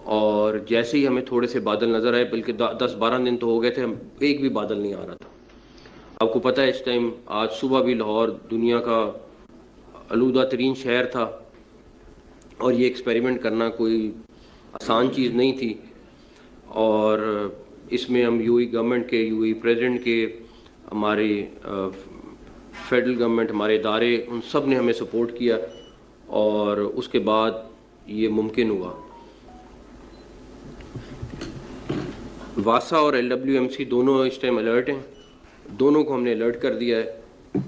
और जैसे ही हमें थोड़े से बादल नज़र आए, बल्कि 10-12 दिन तो हो गए थे हम एक भी बादल नहीं आ रहा था। आपको पता है इस टाइम आज सुबह भी लाहौर दुनिया का आलूदा तरीन शहर था और ये एक्सपेरिमेंट करना कोई आसान चीज़ नहीं थी। और इसमें हम यूएई गवर्नमेंट के, यूएई प्रेसिडेंट के, हमारे फेडरल गवर्नमेंट, हमारे इदारे, उन सब ने हमें सपोर्ट किया और उसके बाद ये मुमकिन हुआ। वासा और LWMC दोनों इस टाइम अलर्ट हैं, दोनों को हमने अलर्ट कर दिया है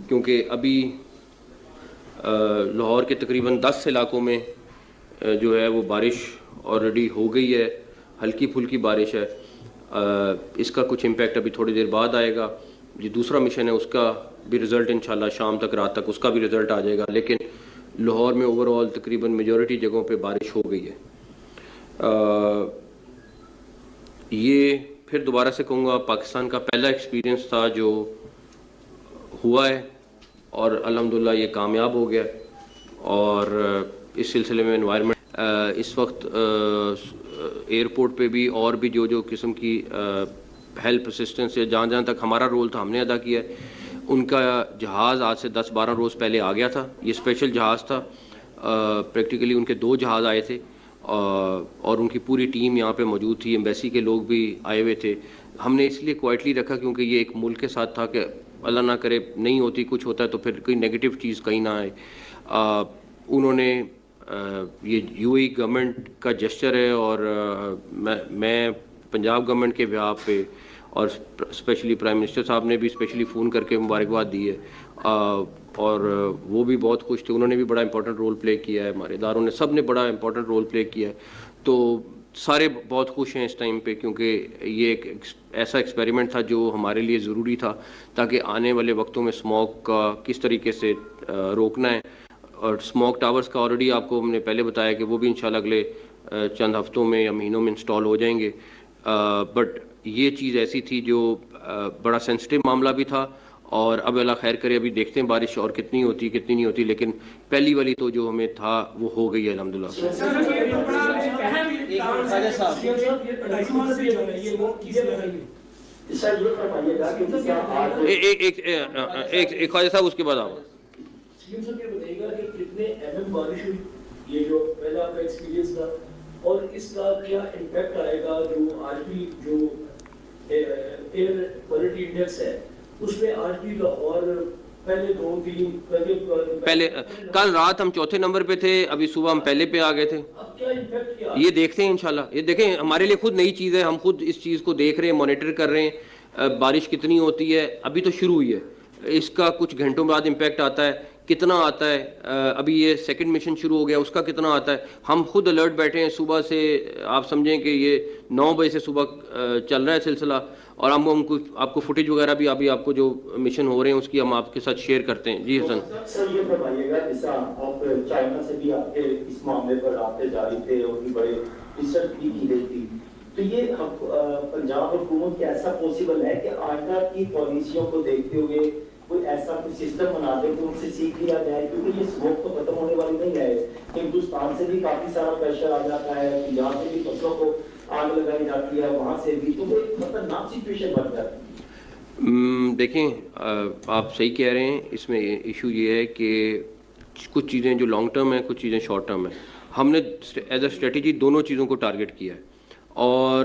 क्योंकि अभी लाहौर के तकरीबन 10 इलाकों में जो है वो बारिश ऑलरेडी हो गई है, हल्की फुल्की बारिश है। इसका कुछ इम्पैक्ट अभी थोड़ी देर बाद आएगा। ये दूसरा मिशन है, उसका भी रिज़ल्ट इंशाल्लाह शाम तक, रात तक उसका भी रिज़ल्ट आ जाएगा। लेकिन लाहौर में ओवरऑल तकरीबन मेजॉरिटी जगहों पे बारिश हो गई है। ये फिर दोबारा से कहूँगा पाकिस्तान का पहला एक्सपीरियंस था जो हुआ है और अल्हम्दुलिल्लाह ये कामयाब हो गया। और इस सिलसिले में एनवायरनमेंट इस वक्त एयरपोर्ट पे भी और भी जो किस्म की हेल्प असिस्टेंस या जहाँ तक हमारा रोल था हमने अदा किया है। उनका जहाज़ आज से 10-12 रोज़ पहले आ गया था। ये स्पेशल जहाज़ था, प्रैक्टिकली उनके 2 जहाज़ आए थे और उनकी पूरी टीम यहाँ पे मौजूद थी। एम्बेसी के लोग भी आए हुए थे। हमने इसलिए क्वाइटली रखा क्योंकि ये एक मुल्क के साथ था कि अल्लाह ना करे नहीं होती, कुछ होता है तो फिर कोई नेगेटिव चीज़ कहीं ना आए। उन्होंने ये यूएई गवर्नमेंट का जेस्चर है और मैं पंजाब गवर्नमेंट के बिहाफ पे और स्पेशली प्राइम मिनिस्टर साहब ने भी स्पेशली फ़ोन करके मुबारकबाद दी है और वो भी बहुत खुश थे। उन्होंने भी बड़ा इंपॉर्टेंट रोल प्ले किया है, हमारे इदारों ने, सब ने बड़ा इंपॉर्टेंट रोल प्ले किया है। तो सारे बहुत खुश हैं इस टाइम पे क्योंकि ये एक ऐसा एक्सपेरिमेंट था जो हमारे लिए ज़रूरी था ताकि आने वाले वक्तों में स्मॉग का किस तरीके से रोकना है। और स्मॉग टावर्स का ऑलरेडी आपको हमने पहले बताया कि वो भी इंशाल्लाह अगले चंद हफ्तों में या महीनों में इंस्टॉल हो जाएंगे। बट ये चीज़ ऐसी थी जो बड़ा सेंसिटिव मामला भी था और अब अल्लाह खैर करे, अभी देखते हैं बारिश और कितनी होती कितनी नहीं होती, लेकिन पहली वाली तो जो हमें था वो हो गई है अल्हम्दुलिल्लाह। एक ख्वाजा साहब उसके बाद आप कितने mm बारिश हुई, ये जो पहला आपका एक्सपीरियंस था, और इसका क्या इम्पैक्ट आएगा जो आज भी जो एयर क्वालिटी इंडेक्स है उसमें आज भी लाहौर पहले 2-3 पहले कल रात हम चौथे नंबर पे थे, अभी सुबह हम पहले पे आ गए थे। अब क्या इम्पैक्ट क्या ये देखते हैं इंशाल्लाह। ये देखें, हमारे लिए खुद नई चीज़ है, हम खुद इस चीज़ को देख रहे हैं, मॉनिटर कर रहे हैं। बारिश कितनी होती है अभी तो शुरू हुई है, इसका कुछ घंटों बाद इम्पैक्ट आता है, कितना आता है। अभी ये सेकंड मिशन शुरू हो गया, उसका कितना आता है। हम खुद अलर्ट बैठे हैं सुबह से, आप समझें कि ये 9 बजे से सुबह चल रहा है सिलसिला और हम आपको फुटेज वगैरह भी अभी आपको जो मिशन हो रहे हैं उसकी हम आपके साथ शेयर करते हैं। जी हसन सर, ये बताइएगा जैसा आप चाइना से भी आपके इस मामले पर आपके जारी थे और भी बड़े रिसर्च भी की गई थी, तो ये पंजाब हुकूमत क्या ऐसा पॉसिबल है कि आइंदा की पॉलिसियों को देखते हुए कोई ऐसा कोई सिस्टम बना दे कि उनसे सीख लिया जाए, क्योंकि ये स्मोक तो खत्म होने वाली नहीं है। हिंदुस्तान से भी काफी सारा प्रेशर आ जाता है, यहाँ से भी फसलों को आग लगाई जाती है, वहां से भी, तो वो एक खतरनाक सिचुएशन बन जाती है। देखें, आप सही कह रहे हैं। इसमें इशू ये है कि कुछ चीज़ें जो लॉन्ग टर्म है, कुछ चीज़ें शॉर्ट टर्म है। हमने एज अ स्ट्रेटजी दोनों चीज़ों को टारगेट किया है और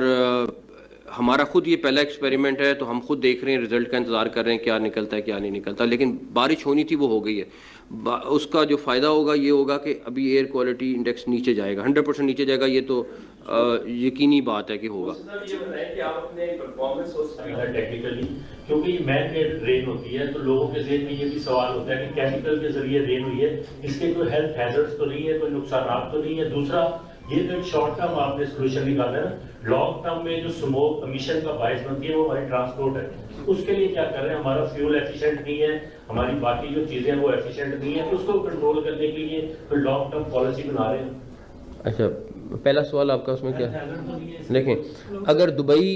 हमारा खुद ये पहला एक्सपेरिमेंट है तो हम खुद देख रहे हैं, रिजल्ट का इंतज़ार कर रहे हैं क्या निकलता है क्या नहीं निकलता। लेकिन बारिश होनी थी वो हो गई है। उसका जो फ़ायदा होगा ये होगा कि अभी एयर क्वालिटी इंडेक्स नीचे जाएगा, 100% नीचे जाएगा। ये तो यकीनी बात है कि होगा। टेक्निकली क्योंकि मैन मेड रेन होती है तो लोगों के ज़हन में ये भी सवाल होता है कि केमिकल के जरिए रेन हुई है, इसके कोई हेल्थ हैजर्ड्स तो नहीं है, कोई नुकसान तो नहीं है। दूसरा, ये तो एक शॉर्ट टर्म आपने सोल्यूशन निकाला है, लॉन्ग टर्म में जो स्मोक एमिशन का बायस बनती है वो हमारी ट्रांसपोर्ट है, उसके लिए क्या कर रहे हैं? हमारा फ्यूल एफिशिएंट नहीं है, हमारी बाकी जो चीजें हैं वो एफिशिएंट नहीं है, तो उसको कंट्रोल करने के लिए फिर लॉन्ग टर्म पॉलिसी बना रहे हैं। अच्छा, पहला सवाल आपका उसमें क्या है? देखें, अगर दुबई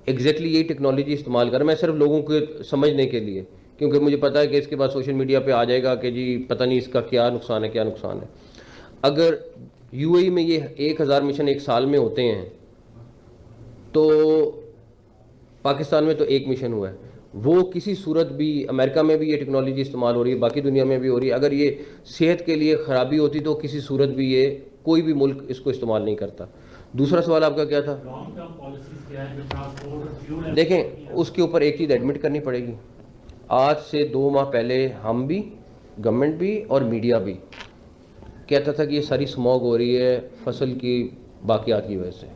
एग्जैक्टली यही टेक्नोलॉजी इस्तेमाल कर, मैं सिर्फ लोगों को समझने के लिए, क्योंकि मुझे पता है कि इसके बाद सोशल मीडिया पे आ जाएगा कि जी पता नहीं इसका क्या नुकसान है क्या नुकसान है। अगर यूएई में ये 1000 मिशन एक साल में होते हैं, तो पाकिस्तान में तो एक मिशन हुआ है। वो किसी सूरत भी, अमेरिका में भी ये टेक्नोलॉजी इस्तेमाल हो रही है, बाकी दुनिया में भी हो रही है। अगर ये सेहत के लिए ख़राबी होती तो किसी सूरत भी ये कोई भी मुल्क इसको इस्तेमाल नहीं करता। दूसरा सवाल आपका क्या था? देखें, उसके ऊपर एक चीज़ एडमिट करनी पड़ेगी। आज से 2 माह पहले हम भी, गवर्नमेंट भी और मीडिया भी कहता था कि ये सारी स्मॉग हो रही है फसल की बाकियात की वजह से।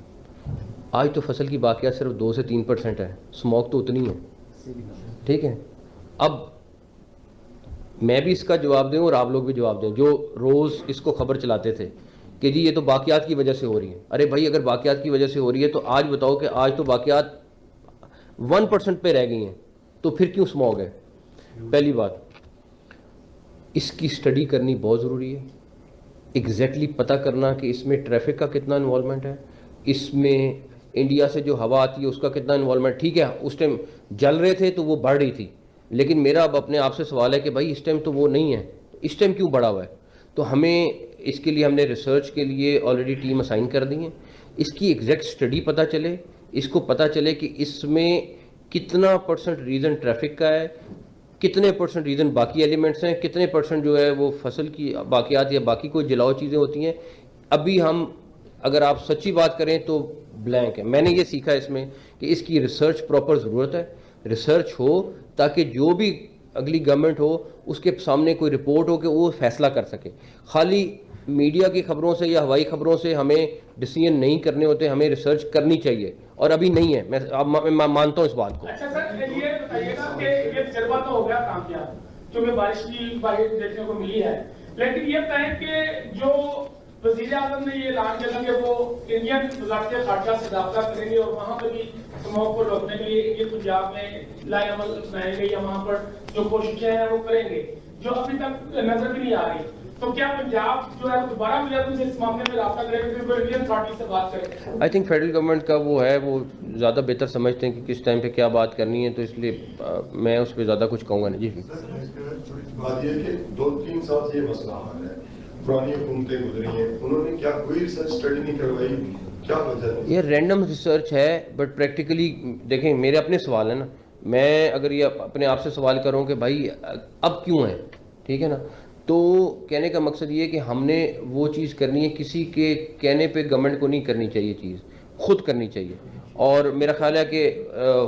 आज तो फसल की बाकियात सिर्फ 2 से 3% है, स्मॉग तो उतनी है। ठीक है, अब मैं भी इसका जवाब दूं और आप लोग भी जवाब दें जो रोज़ इसको खबर चलाते थे कि जी ये तो बाकियात की वजह से हो रही है। अरे भाई, अगर बाकियात की वजह से हो रही है तो आज बताओ कि आज तो बाकियात 1% पे रह गई हैं, तो फिर क्यों स्मॉग है? पहली बात, इसकी स्टडी करनी बहुत ज़रूरी है। एग्जैक्टली पता करना कि इसमें ट्रैफिक का कितना इन्वॉल्वमेंट है, इसमें इंडिया से जो हवा आती है उसका कितना इन्वॉल्वमेंट। ठीक है, उस टाइम जल रहे थे तो वो बढ़ रही थी, लेकिन मेरा अब अपने आप से सवाल है कि भाई इस टाइम तो वो नहीं है, इस टाइम क्यों बढ़ा हुआ है? तो हमें इसके लिए हमने रिसर्च के लिए ऑलरेडी टीम असाइन कर दी है। इसकी एग्जैक्ट स्टडी पता चले, इसको पता चले कि इसमें कितना % रीज़न ट्रैफिक का है, कितने % रीज़न बाकी एलिमेंट्स हैं, कितने % जो है वो फसल की बाकियात या बाकी कोई जलाओ चीज़ें होती हैं। अभी हम, अगर आप सच्ची बात करें तो ब्लैंक है। मैंने ये सीखा इसमें कि इसकी रिसर्च प्रॉपर ज़रूरत है, रिसर्च हो ताकि जो भी अगली गवर्नमेंट हो उसके सामने कोई रिपोर्ट हो कि वो फैसला कर सके। खाली मीडिया की खबरों से या हवाई खबरों से हमें डिसीजन नहीं करने होते, हमें रिसर्च करनी चाहिए और अभी नहीं है। मैं मानता हूँ इस बात को। अच्छा सर, ये बताइएगा कि ये तजर्बा तो हो गया कामयाब, क्योंकि बारिश देखने को मिली है, लेकिन ये बताएं कि जो वज़ीर आज़म ने ये ऐलान किया कि वो इंडियन वज़ारत ख़ारजा से रब्ता करेंगे और वहाँ पर भी स्मॉग को रोकने के लिए ये पंजाब में लाए अमल बनाएंगे या वहाँ पर जो कोशिशें हैं वो करेंगे, जो अभी तक नजर भी नहीं आ रही। तो क्या पंजाब जो है दोबारा मुझे इस मामले में रब्ता करेंगे, फिर वो इंडियन अथॉरिटी से बात करें? आई थिंक फेडरल गवर्नमेंट का वो है, वो ज़्यादा बेहतर समझते हैं कि किस टाइम पे क्या बात करनी है, तो इसलिए मैं उस पर ज़्यादा कुछ कहूँगा नहीं। जी, बात ये कि 2-3 साल से ये मसला आ रहा है, पुरानी हुकूमतें गुजरी हैं, उन्होंने क्या कोई रिसर्च स्टडी नहीं करवाई? क्या वजह है? ये रैंडम रिसर्च है, बट प्रैक्टिकली देखें, मेरे अपने सवाल है ना, मैं अगर ये अपने आप से सवाल करूँ कि भाई अब क्यों है, ठीक है ना, तो कहने का मकसद ये है कि हमने वो चीज़ करनी है, किसी के कहने पे गवर्नमेंट को नहीं करनी चाहिए, चीज़ खुद करनी चाहिए। और मेरा ख्याल है कि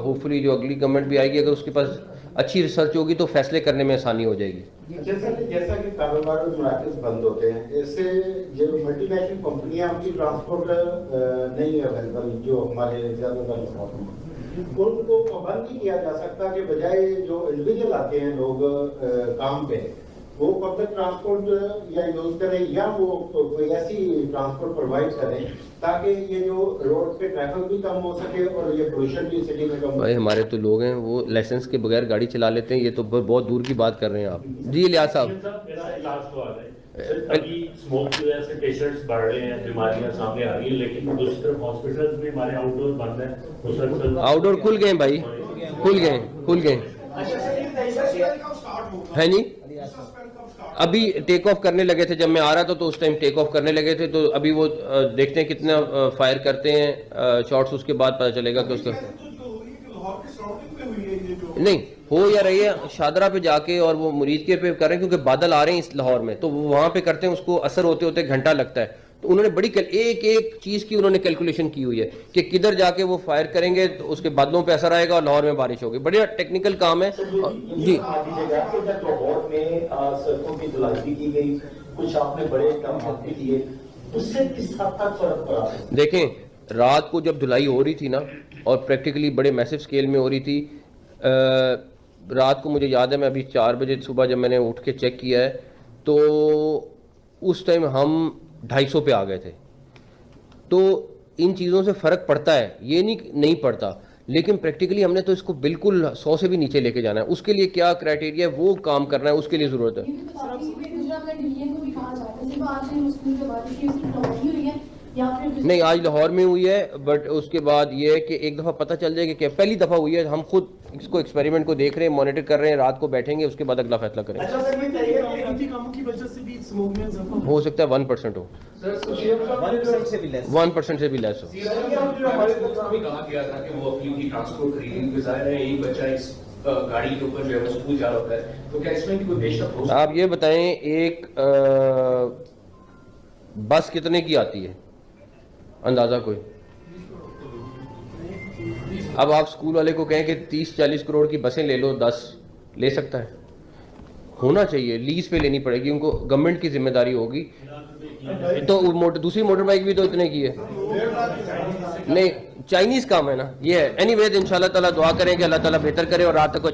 होपफुली जो अगली गवर्नमेंट भी आएगी, अगर उसके पास अच्छी रिसर्च होगी तो फैसले करने में आसानी हो जाएगी। जैसा कि कारोबार और मराकज़ बंद होते हैं, ऐसे जो मल्टीनेशनल कंपनियां, उनकी ट्रांसपोर्ट नहीं है अवेलेबल, जो हमारे ज़्यादातर इलाकों में, उनको पाबंद नहीं किया जा सकता कि बजाय जो इंडिविजुअल आते हैं लोग काम पे, वो पब्लिक ट्रांसपोर्ट या यूज करें या वो कोई ऐसी ट्रांसपोर्ट प्रोवाइड करें ताकि ये जो रोड पे ट्रैफिक भी कम हो सके और ये पोल्यूशन भी सिटी में कम हो। भाई हमारे तो लोग हैं वो लाइसेंस के बगैर गाड़ी चला लेते हैं, ये तो बहुत दूर की बात कर रहे हैं आप। जी लियाज साहब, मेरा लास्ट सवाल है, अभी स्मोक की वजह से पेशेंट्स बढ़ रहे हैं, बीमारियां सामने आ रही है, लेकिन दूसरी तरफ हॉस्पिटल्स भी हमारे आउटडोर बंद है। आउटडोर खुल गए भाई, खुल गए हैं जी। अभी टेक ऑफ करने लगे थे, जब मैं आ रहा था तो उस टाइम टेक ऑफ करने लगे थे, तो अभी वो देखते हैं कितना फायर करते हैं शॉट्स, उसके बाद पता चलेगा कि उसका नहीं हो या रही है। शादरा पे जाके और वो मुरीद के पे करें, क्योंकि बादल आ रहे हैं इस लाहौर में, तो वहां पे करते हैं, उसको असर होते होते घंटा लगता है। तो उन्होंने बड़ी एक चीज की उन्होंने कैलकुलेशन की हुई है कि किधर जाके वो फायर करेंगे तो उसके बादलों पे असर आएगा और लाहौर में बारिश होगी। बढ़िया टेक्निकल काम है जी। लाहौर में सड़कों की धुलाई भी की गई, कुछ आपने बड़े काम भी किए, उससे किस हद तक फर्क पड़ा? देखें, रात को जब धुलाई हो रही थी ना, और प्रैक्टिकली बड़े मैसिव स्केल में हो रही थी, रात को मुझे याद है, मैं अभी 4 बजे सुबह जब मैंने उठ के चेक किया है तो उस टाइम हम 250 पे आ गए थे। तो इन चीज़ों से फ़र्क पड़ता है, ये नहीं पड़ता, लेकिन प्रैक्टिकली हमने तो इसको बिल्कुल 100 से भी नीचे लेके जाना है। उसके लिए क्या क्राइटेरिया है वो काम करना है, उसके लिए ज़रूरत है। नहीं, आज लाहौर में हुई है, बट उसके बाद ये है कि एक दफ़ा पता चल जाएगा कि पहली दफ़ा हुई है, हम खुद इसको एक्सपेरिमेंट को देख रहे हैं, मॉनिटर कर रहे हैं, रात को बैठेंगे, उसके बाद अगला फैसला करेंगे। अच्छा सर, ये कहिए कि इनकी कामों की वजह से भी स्मोक में इजाफा हो सकता है 1% हो, 1% से भी लेस हो। भी कहा गया था कि वो अपनी ट्रांसपोर्ट खरीदेंगे, क्योंकि जाहिर है एक बच्चा इस गाड़ी के ऊपर जो है वो स्कूल जा रहा होता है, तो क्या इसमें भी कोई देश का भरोसा? आप ये बताएं, एक बस कितने की आती है, अंदाजा कोई? अब आप स्कूल वाले को कहें कि 30-40 करोड़ की बसें ले लो, 10 ले सकता है? होना चाहिए, लीज पे लेनी पड़ेगी उनको, गवर्नमेंट की जिम्मेदारी होगी। तो दूसरी मोटर बाइक भी तो इतने की है, नहीं चाइनीज काम है ना ये है। एनीवेज इंशाल्लाह ताला दुआ करें कि अल्लाह ताला बेहतर करे और रात तक